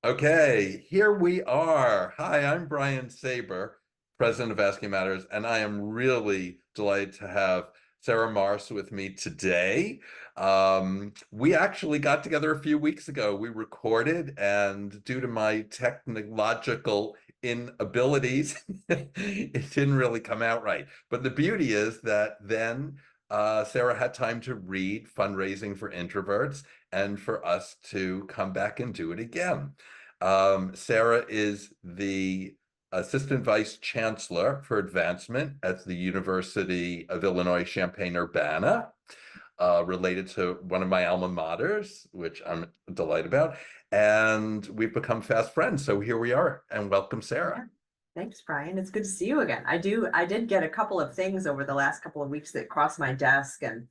Okay, here we are. Hi, I'm Brian Saber, president of Asking Matters, and I am really delighted to have Sarah Mars with me today. We actually got together a few weeks ago. We recorded, and due to my technological inabilities, it didn't really come out right. But the beauty is that then Sarah had time to read Fundraising for Introverts and for us to come back and do it again. Sarah is the Assistant Vice Chancellor for Advancement at the University of Illinois Champaign-Urbana, related to one of my alma maters, which I'm delighted about. And we've become fast friends. So here we are, and welcome, Sarah. Yeah. Thanks, Brian. It's good to see you again. I did get a couple of things over the last couple of weeks that crossed my desk, and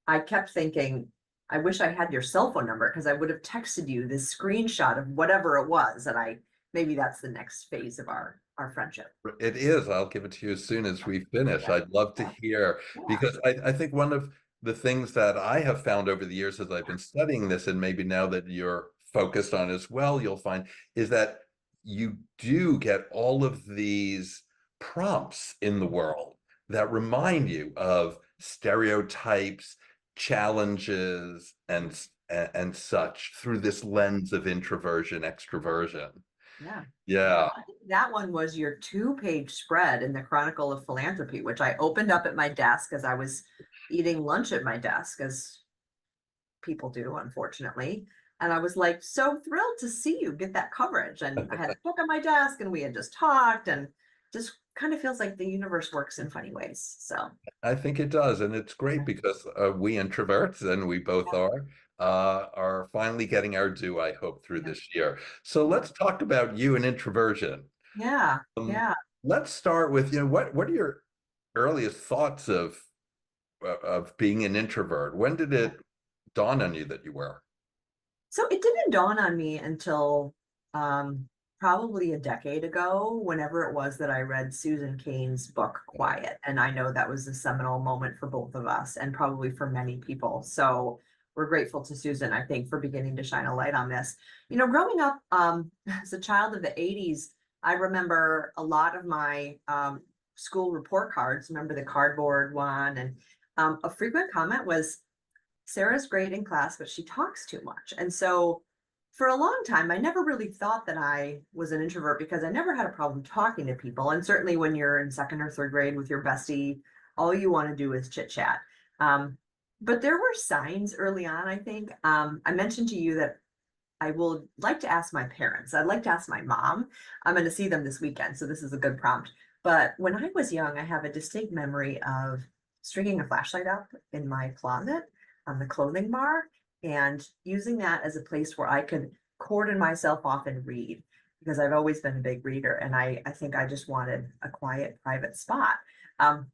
I kept thinking, I wish I had your cell phone number because I would have texted you this screenshot of whatever it was. And maybe that's the next phase of our friendship. It is. I'll give it to you as soon as we finish. Yeah, I'd love to yeah, hear, yeah, because I think one of the things that I have found over the years as I've been studying this, and maybe now that you're focused on it as well, you'll find is that you do get all of these prompts in the world that remind you of stereotypes, challenges, and such through this lens of introversion, extroversion. yeah. Yeah, Yeah. I think that one was your two-page spread in the Chronicle of Philanthropy, which I opened up at my desk as I was eating lunch at my desk, as people do, unfortunately. And I was like so thrilled to see you get that coverage. And I had a book on my desk and we had just talked, and just kind of feels like the universe works in funny ways. So I think it does, and it's great because we introverts, and we both are finally getting our due, I hope, through yeah, this year. So let's talk about you and introversion. yeah, Um, yeah. let's start with, what are your earliest thoughts of being an introvert? When did Yeah. it dawn on you that you were? So it didn't dawn on me until um, probably a decade ago, whenever it was that I read Susan Cain's book, Quiet. And I know that was a seminal moment for both of us and probably for many people. So we're grateful to Susan, I think, for beginning to shine a light on this. You know, growing up as a child of the 80s, I remember a lot of my school report cards, remember the cardboard one, and a frequent comment was, Sarah's great in class, but she talks too much. And so for a long time, I never really thought that I was an introvert because I never had a problem talking to people. And certainly when you're in second or third grade with your bestie, all you want to do is chit chat. But there were signs early on, I think. I mentioned to you that I will like to ask my parents. I'd like to ask my mom. I'm going to see them this weekend, so this is a good prompt. But when I was young, I have a distinct memory of stringing a flashlight up in my closet on the clothing bar and using that as a place where I could cordon myself off and read, because I've always been a big reader, and I think I just wanted a quiet, private spot. Um,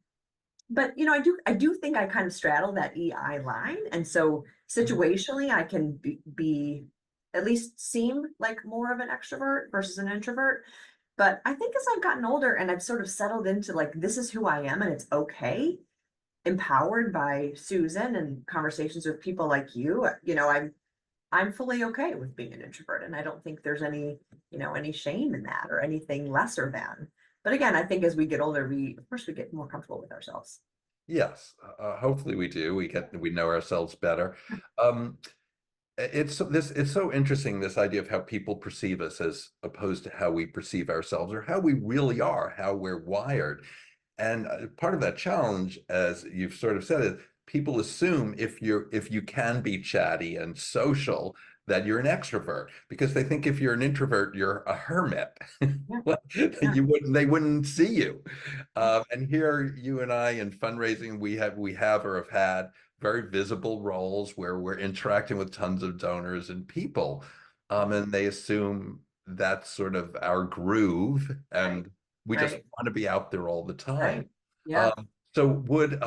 but you know, I do think I kind of straddle that EI line, and so situationally, I can be at least seem like more of an extrovert versus an introvert. But I think as I've gotten older and I've sort of settled into like this is who I am and it's okay, empowered by Susan and conversations with people like you know, I'm fully okay with being an introvert, and I don't think there's any, any shame in that or anything lesser than. But again, I think as we get older, we of course we get more comfortable with ourselves. Yes, hopefully we do. We know ourselves better. Um, it's so interesting, this idea of how people perceive us as opposed to how we perceive ourselves, or how we really are, how we're wired. And part of that challenge, as you've sort of said, is people assume if you can be chatty and social, that you're an extrovert, because they think if you're an introvert, you're a hermit. Yeah, Like, yeah, they wouldn't see you. And here you and I in fundraising, we have or have had very visible roles where we're interacting with tons of donors and people. And they assume that's sort of our groove, right, and we just right, want to be out there all the right. time. Yeah. Um, so would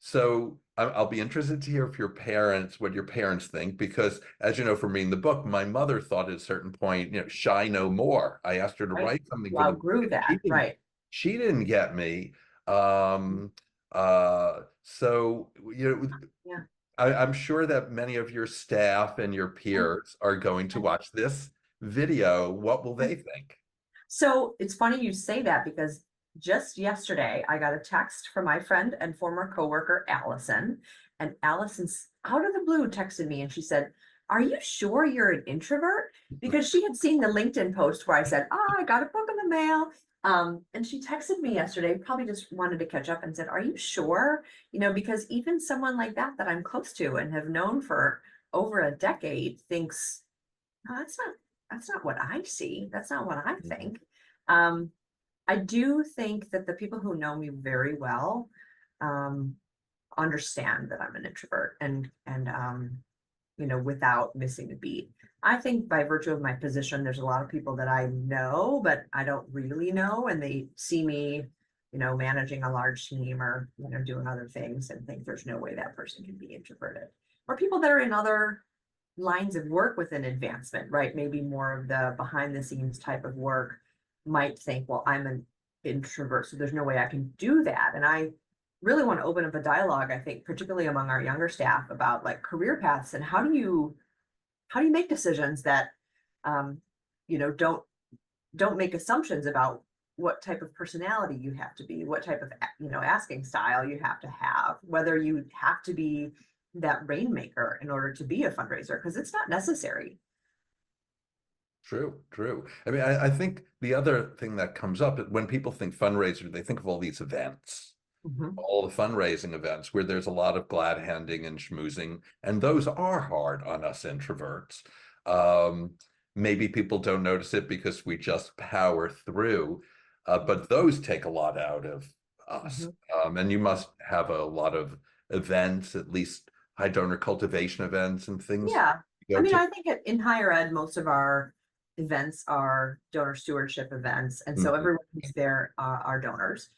so I'll be interested to hear if what your parents think, because as you know from reading the book, my mother thought at a certain point, shy no more. I asked her to Right. write something You for the book, outgrew and she that. didn't Right. she didn't get me. Um, so Yeah. I'm sure that many of your staff and your peers are going to watch this video, what will they think? So it's funny you say that because just yesterday I got a text from my friend and former coworker, Allison. And Allison's out of the blue texted me and she said, "Are you sure you're an introvert?" Because she had seen the LinkedIn post where I said, "Oh, I got a book in the mail." And she texted me yesterday, probably just wanted to catch up and said, "Are you sure?" Because even someone like that I'm close to and have known for over a decade thinks, "No, that's not what I see. That's not what I think." Um, I do think that the people who know me very well um, understand that I'm an introvert and without missing a beat. I think by virtue of my position, there's a lot of people that I know, but I don't really know, and they see me, managing a large team or doing other things and think there's no way that person can be introverted. Or people that are in other lines of work within advancement, right? Maybe more of the behind the scenes type of work might think, well, I'm an introvert, so there's no way I can do that. And I really want to open up a dialogue, I think, particularly among our younger staff about like career paths and how do you make decisions that um, don't make assumptions about what type of personality you have to be, what type of asking style you have, whether you have to be that rainmaker in order to be a fundraiser, because it's not necessary. True, true. I mean, I think the other thing that comes up when people think fundraiser, they think of all these events, Mhm. all the fundraising events where there's a lot of glad handing and schmoozing, and those are hard on us introverts. Um, Maybe people don't notice it because we just power through, but those take a lot out of us. Mhm. And you must have a lot of events, at least high donor cultivation events and things Yeah. you I go mean, to. I think in higher ed, most of our events are donor stewardship events. And so Mhm. everyone who's there are donors.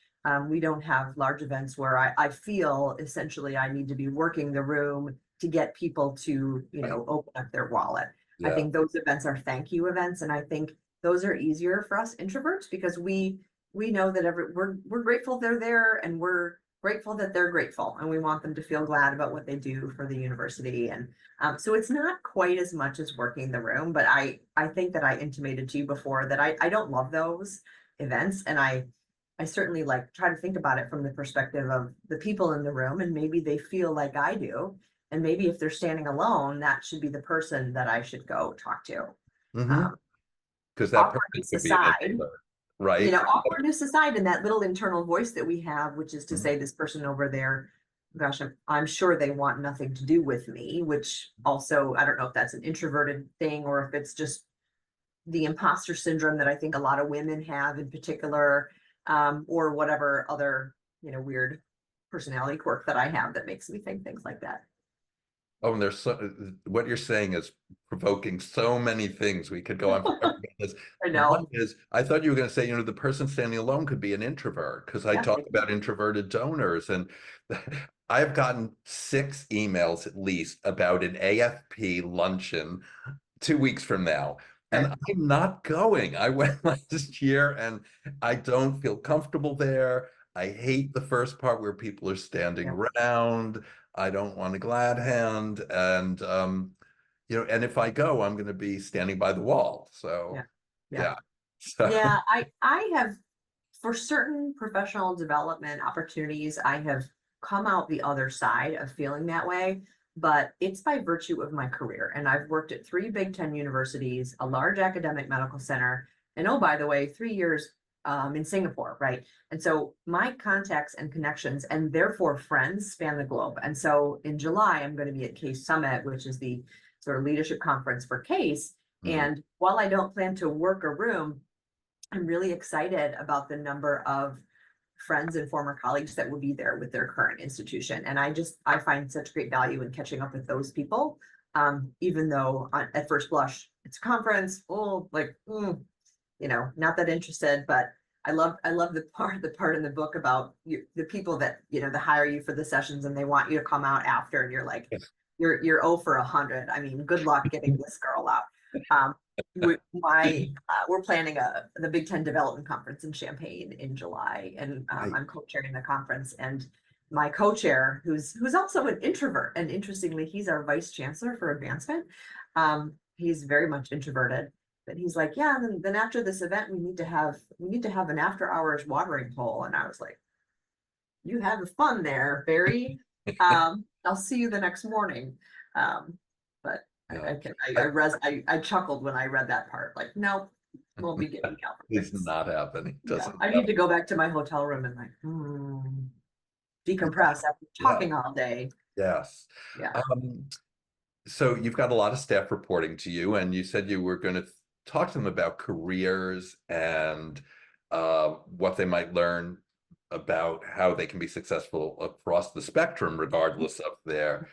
We don't have large events where I feel essentially I need to be working the room to get people to, Right. open up their wallet. I Yeah. think those events are thank you events. And I think those are easier for us introverts because we know that we're grateful they're there and we're grateful that they're grateful and we want them to feel glad about what they do for the university. And so it's not quite as much as working the room, but I think that I intimated to you before that I don't love those events, and I certainly like try to think about it from the perspective of the people in the room, and maybe they feel like I do, and maybe if they're standing alone, that should be the person that I should go talk to. Hmm. Um, Because that person Awkwardness could be an aside, introvert, right? awkwardness aside, and that little internal voice that we have, which is to Mhm. say this person over there, gosh, I'm sure they want nothing to do with me, which also, I don't know if that's an introverted thing or if it's just the imposter syndrome that I think a lot of women have in particular, or whatever other, weird personality quirk that I have that makes me think things like that. Oh, and there's what you're saying is provoking so many things. We could go on forever about this. I One know. is, I thought you were going to say, the person standing alone could be an introvert because I Yeah. talk about introverted donors, and I've gotten 6 emails at least about an AFP luncheon 2 weeks from now. And Okay. I'm not going. I went last year and I don't feel comfortable there. I hate the first part where people are standing Yeah. around. I don't want a glad hand. And and if I go, I'm going to be standing by the wall. Yeah. So Yeah. yeah. So Yeah. I have for certain professional development opportunities, I have come out the other side of feeling that way, but it's by virtue of my career. And I've worked at 3 Big 10 universities, a large academic medical center, and oh, by the way, 3 years in Singapore, right? And so my contacts and connections and therefore friends span the globe. And so in July, I'm going to be at Case Summit, which is the sort of leadership conference for Case. mhm. And while I don't plan to work a room, I'm really excited about the number of friends and former colleagues that will be there with their current institution. And I find such great value in catching up with those people. Even though at first blush, it's a conference, oh, like, not that interested, but I love the part in the book about the people that, that hire you for the sessions and they want you to come out after and you're like, you're 0 for 100. I mean, good luck getting this girl out. Um, we're planning the Big 10 Development Conference in Champaign in July, and I, I'm co-chairing the conference. And my co-chair, who's also an introvert, and interestingly, he's our vice chancellor for advancement. He's very much introverted, But he's like, yeah, then after this event, we need to have an after hours watering hole. And I was like, you have fun there, Barry. I'll see you the next morning. Um, but Yeah. I chuckled when I read that part. Like, nope, we'll be getting out for It's this. not happening. Yeah, Doesn't I need to happen. go back to my hotel room and like decompress after Yeah. talking all day. Yes. Yeah. Um, so you've got a lot of staff reporting to you, and you said you were going to talk to them about careers and what they might learn about how they can be successful across the spectrum, regardless of their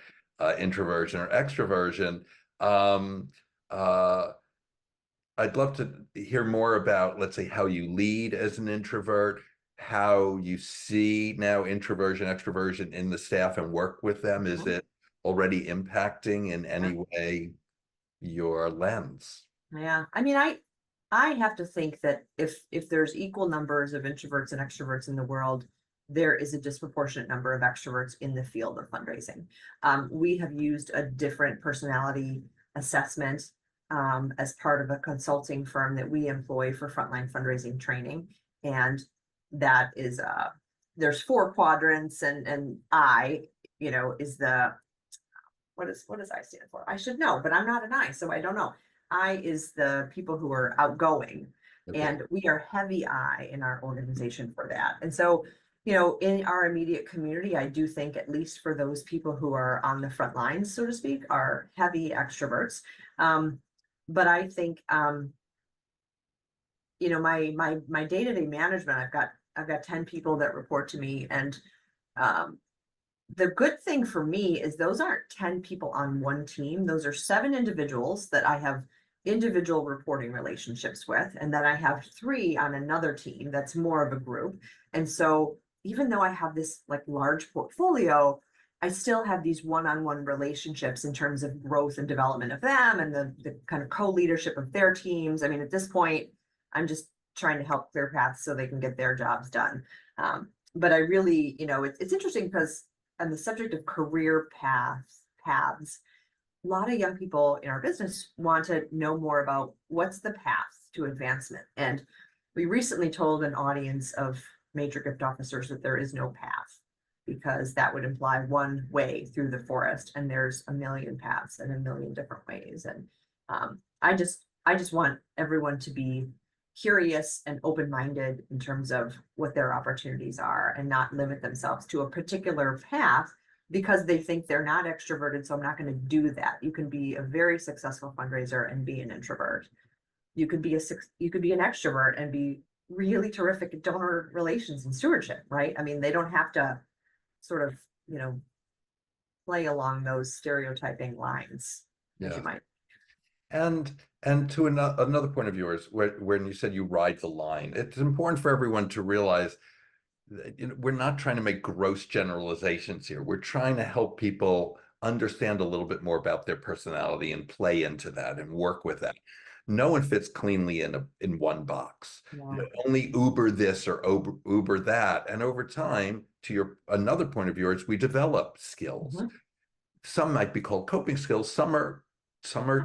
introversion or extroversion. Um, uh, I'd love to hear more about, let's say, how you lead as an introvert, how you see now introversion, extroversion in the staff and work with them. Is Mhm. it already impacting in Yeah. any way your lens? Yeah. I mean, I have to think that if there's equal numbers of introverts and extroverts in the world, there is a disproportionate number of extroverts in the field of fundraising. We have used a different personality assessment as part of a consulting firm that we employ for frontline fundraising training, and that is there's four quadrants, and is the what does I stand for? I should know, but I'm not an I, so I don't know. I is the people who are outgoing, Okay. and we are heavy I in our organization for that. And so, in our immediate community, I do think, at least for those people who are on the front lines, so to speak, are heavy extroverts. Um, but I think, my day-to-day management, I've got 10 people that report to me, and um, the good thing for me is those aren't 10 people on one team. Those are 7 individuals that I have individual reporting relationships with, and then I have 3 on another team that's more of a group. And so even though I have this like large portfolio, I still have these one-on-one relationships in terms of growth and development of them and the kind of co-leadership of their teams. I mean, at this point, I'm just trying to help clear paths so they can get their jobs done. But I really, it's interesting because on the subject of career paths, a lot of young people in our business want to know more about what's the path to advancement. And we recently told an audience of major gift officers that there is no path, because that would imply one way through the forest, and there's a million paths and a million different ways. And I just want everyone to be curious and open-minded in terms of what their opportunities are, and not limit themselves to a particular path because they think they're not extroverted, so I'm not going to do that. You can be a very successful fundraiser and be an introvert. You could be an extrovert and be really terrific at donor relations and stewardship, right? I mean, they don't have to sort of, play along those stereotyping lines as Yeah. you might. And and to another point of yours, when you said you ride the line, it's important for everyone to realize that, we're not trying to make gross generalizations here. We're trying to help people understand a little bit more about their personality and play into that and work with that. No one fits cleanly in one box. Yeah. Only Uber this or Uber that. And over time, to your another point of yours, we develop skills. Mhm. Some might be called coping skills. Some are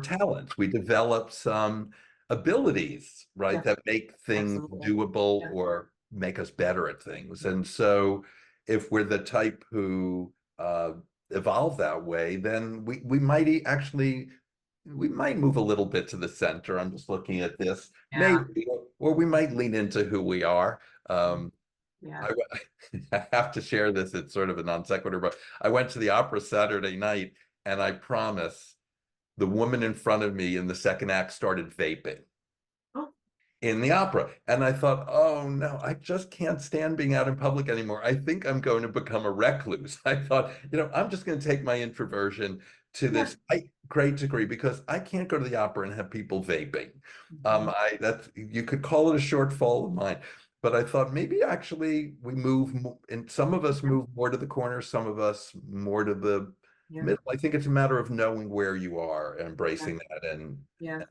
talents. We develop some abilities, right, Yeah, that make things absolutely. doable Yeah. or make us better at things. And so if we're the type who evolve that way, then we might actually we might move a little bit to the center. I'm just looking at this, Yeah. maybe, or we might lean into who we are. Yeah. I, I have to share this. It's sort of a non sequitur, but I went to the opera Saturday night, and I promise the woman in front of me in the second act started vaping Oh, in the opera. And I thought, oh no, I just can't stand being out in public anymore. I think I'm going to become a recluse. I thought, I'm just going to take my introversion to yeah. this great degree, because I can't go to the opera and have people vaping. Mhm. That's, you could call it a shortfall of mine. But I thought maybe actually we move, and some of us Yeah. move more to the corner, some of us more to the Yeah. middle. I think it's a matter of knowing where you are, and Yeah. embracing that, Yeah.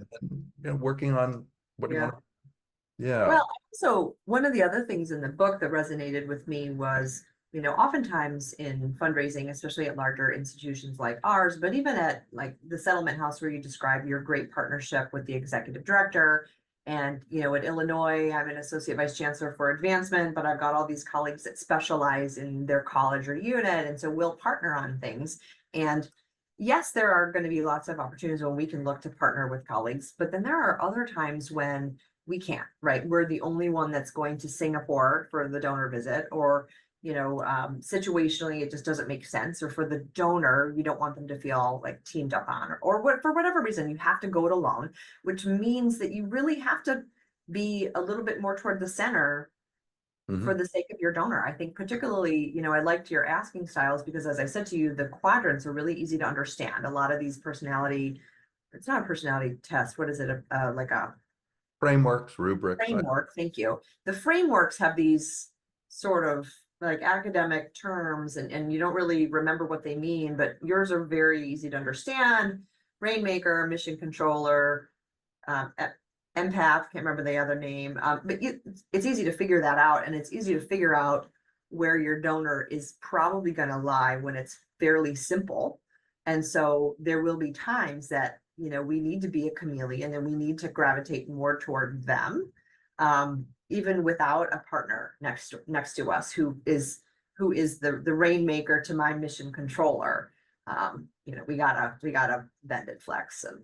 and working on what do you Yeah. want to, yeah. Well, so one of the other things in the book that resonated with me was oftentimes in fundraising, especially at larger institutions like ours, but even at like the settlement house where you describe your great partnership with the executive director. And, at Illinois, I'm an associate vice chancellor for advancement, but I've got all these colleagues that specialize in their college or unit. And so we'll partner on things. And yes, there are going to be lots of opportunities when we can look to partner with colleagues, but then there are other times when we can't, right? We're the only one that's going to Singapore for the donor visit, or situationally, it just doesn't make sense. Or for the donor, you don't want them to feel like teamed up on, or what, for whatever reason, you have to go it alone, which means that you really have to be a little bit more toward the center for the sake of your donor. I think particularly, I liked your asking styles because, as I said to you, the quadrants are really easy to understand. A lot of these it's not a personality test. What is it? Like a Frameworks, rubrics. framework. Thank you. The frameworks have these sort of like academic terms, and you don't really remember what they mean, but yours are very easy to understand. Rainmaker, mission controller, empath, can't remember the other name, but it's easy to figure that out, and it's easy to figure out where your donor is probably going to lie when it's fairly simple. And so there will be times that we need to be a chameleon and we need to gravitate more toward them, even without a partner next to us who is the rainmaker to my mission controller. We gotta bend and flex, and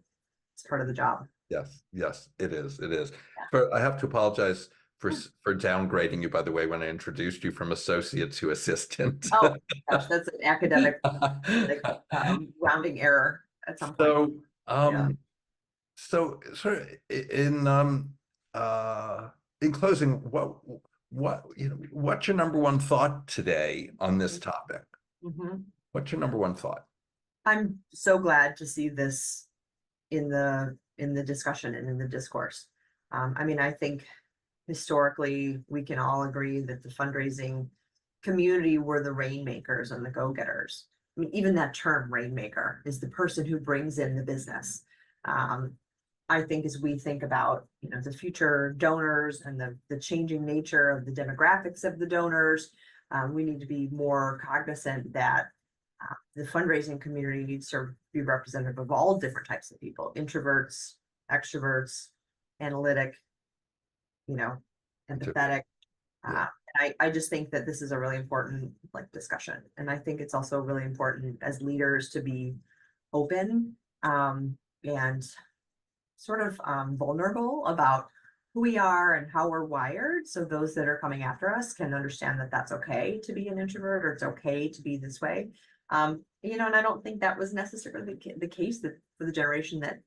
it's part of the job. Yes, it is. But I have to apologize for downgrading you, by the way, when I introduced you from associate to assistant. Oh gosh, that's an academic like, rounding error at some point. So, Yeah. so sort of in closing, what's your number one thought today on this topic? What's your number one thought? I'm so glad to see this in the discussion and in the discourse. I think historically we can all agree that the fundraising community were the rainmakers and the go-getters. Even that term rainmaker is the person who brings in the business. I think as we think about the future donors and the changing nature of the demographics of the donors, we need to be more cognizant that the fundraising community needs to be representative of all different types of people: introverts, extroverts, analytic, empathetic. Yeah. I just think that this is a really important discussion, and I think it's also really important as leaders to be open and sort of vulnerable about who we are and how we're wired, so those that are coming after us can understand that that's okay to be an introvert, or it's okay to be this way. And I don't think that was necessarily the case for the generation that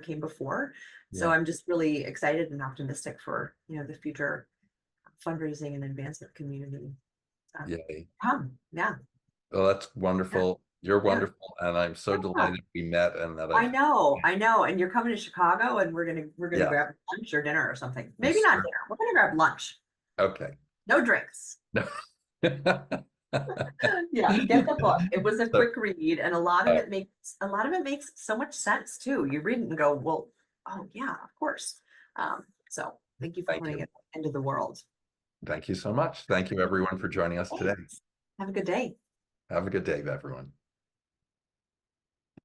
came before. So Yeah. I'm just really excited and optimistic for the future fundraising and advancement community. Yay. Yeah. Well, that's wonderful. You're Yeah. wonderful, and I'm so delighted we met and that I know, and you're coming to Chicago, and we're gonna Yeah. grab lunch or dinner or something. Maybe not dinner. We're gonna grab lunch. Okay. No drinks. No. Yeah, get the book. It was a quick read, and a lot of it makes so much sense too. You read it and go, well, oh yeah, of course. So thank you for putting it into the world. Thank you so much. Thank you everyone for joining us today. Have a good day. Have a good day, everyone.